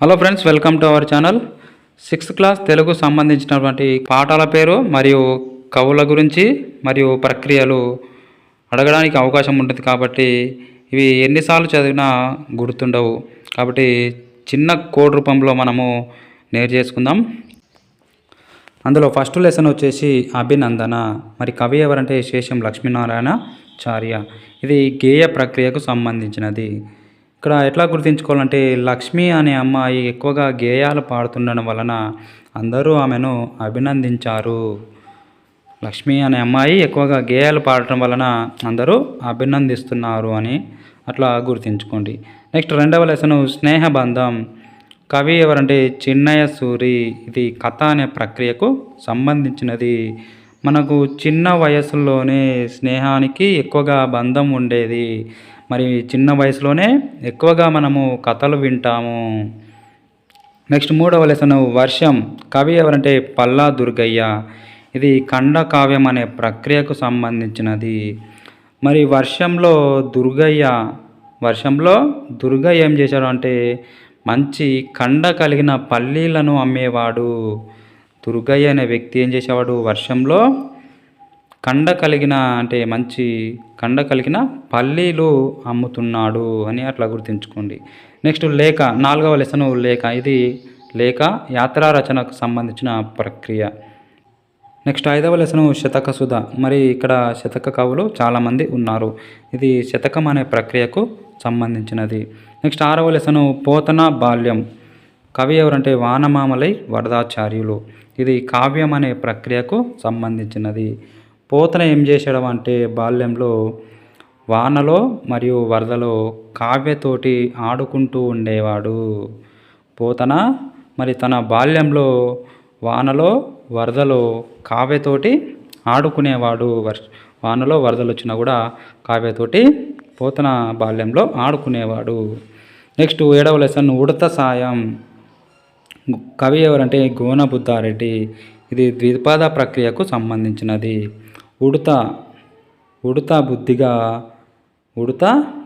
Hello friends, welcome to our channel. 6th class Telugu సంబంధించినటువంటి పాఠాల పేరు మరియు కవుల గురించి మరియు ప్రక్రియలు అడగడానికి అవకాశం ఉంటుంది. కాబట్టి ఇవి ఎన్నిసార్లు చదివినా గుర్తుండవు. కాబట్టి చిన్న కోడ్ రూపంలో మనము నేర్చేసుకుందాం. అందులో ఫస్ట్ లెసన్ వచ్చేసి అభినందన. మరి కవి ఎవరంటే శేషం లక్ష్మీనారాయణాచార్య. ఇది గేయ ప్రక్రియకు సంబంధించినది. ఇక్కడ ఎట్లా గుర్తుంచుకోవాలంటే, లక్ష్మి అనే అమ్మాయి ఎక్కువగా గేయాలు పాడుతుండడం వలన అందరూ ఆమెను అభినందించారు. లక్ష్మి అనే అమ్మాయి ఎక్కువగా గేయాలు పాడటం వలన అందరూ అభినందిస్తున్నారు అని అట్లా గుర్తుంచుకోండి. నెక్స్ట్ రెండవ లెసను స్నేహబంధం. కవి ఎవరంటే చిన్నయ సూరి. ఇది కథ అనే ప్రక్రియకు సంబంధించినది. మనకు చిన్న వయసులోనే స్నేహానికి ఎక్కువగా బంధం ఉండేది. మరి చిన్న వయసులోనే ఎక్కువగా మనము కథలు వింటాము. నెక్స్ట్ మూడవ లెసను వర్షం. కవి ఎవరంటే పల్లా దుర్గయ్య. ఇది ఖండకావ్యం అనే ప్రక్రియకు సంబంధించినది. మరి వర్షంలో దుర్గయ్య ఏం చేశాడు అంటే, మంచి కండ కలిగిన పల్లీలను అమ్మేవాడు. దుర్గయ్య అనే వ్యక్తి ఏం చేసేవాడు, వర్షంలో మంచి కండ కలిగిన పల్లీలు అమ్ముతున్నాడు అని అట్లా గుర్తుంచుకోండి. నెక్స్ట్ లేఖ. నాలుగవ లెసను లేఖ. ఇది లేఖ యాత్రా రచనకు సంబంధించిన ప్రక్రియ. నెక్స్ట్ ఐదవ లెసను శతక సుధ. మరి ఇక్కడ శతక కవులు చాలామంది ఉన్నారు. ఇది శతకం అనే ప్రక్రియకు సంబంధించినది. నెక్స్ట్ ఆరవ లెసను పోతన బాల్యం. కవి ఎవరంటే వానమామలై వరదాచార్యులు. ఇది కావ్యం అనే ప్రక్రియకు సంబంధించినది. పోతన ఏం చేశాడు అంటే, బాల్యంలో వానలో మరియు వరదలో కావ్యతోటి ఆడుకుంటూ ఉండేవాడు. పోతన మరి తన బాల్యంలో వానలో వరదలో కావ్యతోటి ఆడుకునేవాడు. వానలో వరదలు వచ్చినా కూడా కావ్యతోటి పోతన బాల్యంలో ఆడుకునేవాడు. నెక్స్ట్ ఏడవ లెసన్ ఉడత సాయం. కవి ఎవరంటే గోన బుద్ధారెడ్డి. ఇది ద్విపద ప్రక్రియకు సంబంధించినది. ఉడత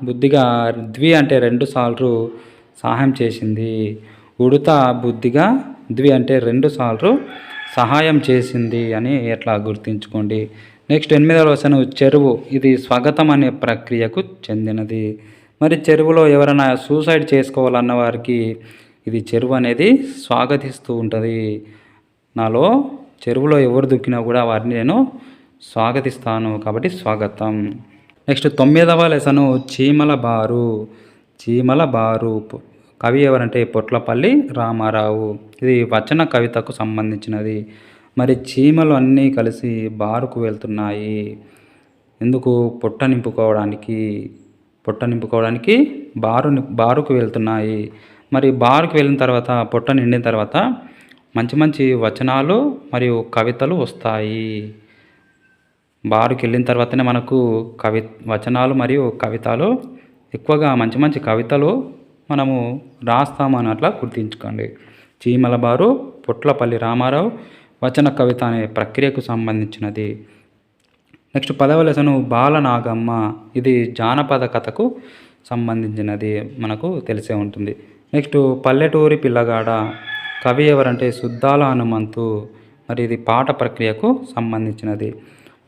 బుద్ధిగా ద్వి అంటే 2 సార్లు సహాయం చేసింది. ఉడత బుద్ధిగా ద్వి అంటే 2 సార్లు సహాయం చేసింది అని ఎట్లా గుర్తుంచుకోండి. నెక్స్ట్ 8వ లెసను చెరువు. ఇది స్వాగతం అనే ప్రక్రియకు చెందినది. మరి చెరువులో ఎవరైనా సూసైడ్ చేసుకోవాలన్న వారికి ఇది చెరువు అనేది స్వాగతిస్తూ ఉంటుంది. నాలో చెరువులో ఎవరు దుక్కినా కూడా వారిని నేను స్వాగతిస్తాను, కాబట్టి స్వాగతం. నెక్స్ట్ 9వ లెసను చీమల బారు. కవి ఎవరంటే పొట్లపల్లి రామారావు. ఇది వచన కవితకు సంబంధించినది. మరి చీమలు అన్నీ కలిసి బారుకు వెళ్తున్నాయి. ఎందుకు? పొట్ట నింపుకోవడానికి బారుకు వెళ్తున్నాయి. మరి బారుకు వెళ్ళిన తర్వాత, పొట్ట నిండిన తర్వాత మంచి మంచి వచనాలు మరియు కవితలు వస్తాయి. బారుకి వెళ్ళిన తర్వాతనే మనకు వచనాలు మరియు కవితలు ఎక్కువగా మంచి మంచి కవితలు మనము రాస్తామని అట్లా గుర్తుంచుకోండి. చీమల బారు, పొట్లపల్లి రామారావు, వచన కవిత అనే ప్రక్రియకు సంబంధించినది. నెక్స్ట్ 10వ లెసను బాలనాగమ్మ. ఇది జానపద కథకు సంబంధించినది, మనకు తెలిసే ఉంటుంది. నెక్స్ట్ పల్లెటూరి పిల్లగాడ. కవి ఎవరంటే సుద్దాల హనుమంతు. మరి ఇది పాట ప్రక్రియకు సంబంధించినది.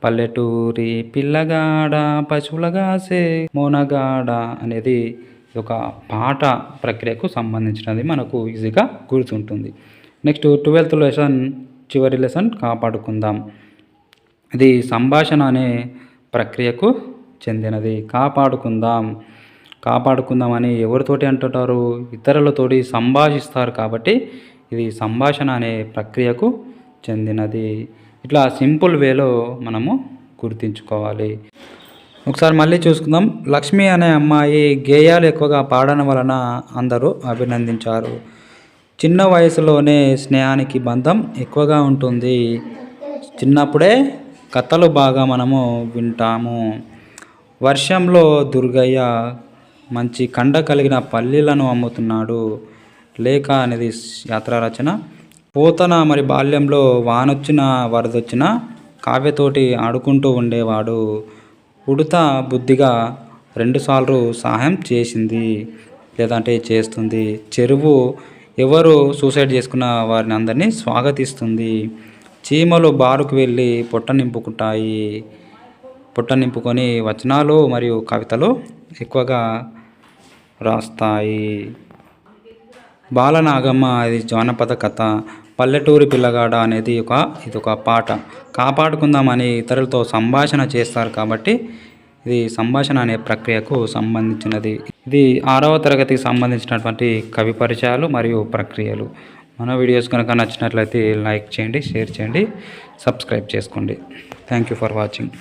పల్లెటూరి పిల్లగాడ పశువులగాసే మోనగాడ అనేది ఒక పాట ప్రక్రియకు సంబంధించినది, మనకు ఈజీగా గుర్తుంటుంది. నెక్స్ట్ 12th లెసన్, చివరి లెసన్ కాపాడుకుందాం. ఇది సంభాషణ అనే ప్రక్రియకు చెందినది. కాపాడుకుందాం అని ఎవరితోటి అంటుంటారు? ఇతరులతోటి సంభాషిస్తారు. కాబట్టి ఇది సంభాషణ అనే ప్రక్రియకు చెందినది. ఇట్లా సింపుల్ వేలో మనము గుర్తుంచుకోవాలి. ఒకసారి మళ్ళీ చూసుకుందాం. లక్ష్మి అనే అమ్మాయి గేయాలు ఎక్కువగా పాడడం వలన అందరూ అభినందించారు. చిన్న వయసులోనే స్నేహానికి బంధం ఎక్కువగా ఉంటుంది. చిన్నప్పుడే కథలు బాగా మనము వింటాము. వర్షంలో దుర్గయ్య మంచి కండ కలిగిన పల్లీలను అమ్ముతున్నాడు. లేఖ అనేది యాత్రా రచన. పోతన మరి బాల్యంలో వానొచ్చినా వరదొచ్చినా కావ్యతోటి ఆడుకుంటూ ఉండేవాడు. ఉడత బుద్ధిగా 2 సార్లు సహాయం చేసింది లేదంటే చేస్తుంది. చెరువు ఎవరు సూసైడ్ చేసుకున్న వారిని అందరినీ స్వాగతిస్తుంది. చీమలు బారుకు వెళ్ళి పొట్ట నింపుకొని వచనాలు మరియు కవితలు ఎక్కువగా రాస్తాయి. బాలనాగమ్మ ఇది జానపద కథ. పల్లెటూరి పిల్లగాడ అనేది ఇది ఒక పాట. కాపాడుకుందామని ఇతరులతో సంభాషణ చేస్తారు కాబట్టి ఇది సంభాషణ అనే ప్రక్రియకు సంబంధించినది. ఇది 6వ తరగతికి సంబంధించినటువంటి కవి పరిచయాలు మరియు ప్రక్రియలు. మన వీడియోస్ కనుక నచ్చినట్లయితే లైక్ చేయండి, షేర్ చేయండి, సబ్స్క్రైబ్ చేసుకోండి. Thank you for watching.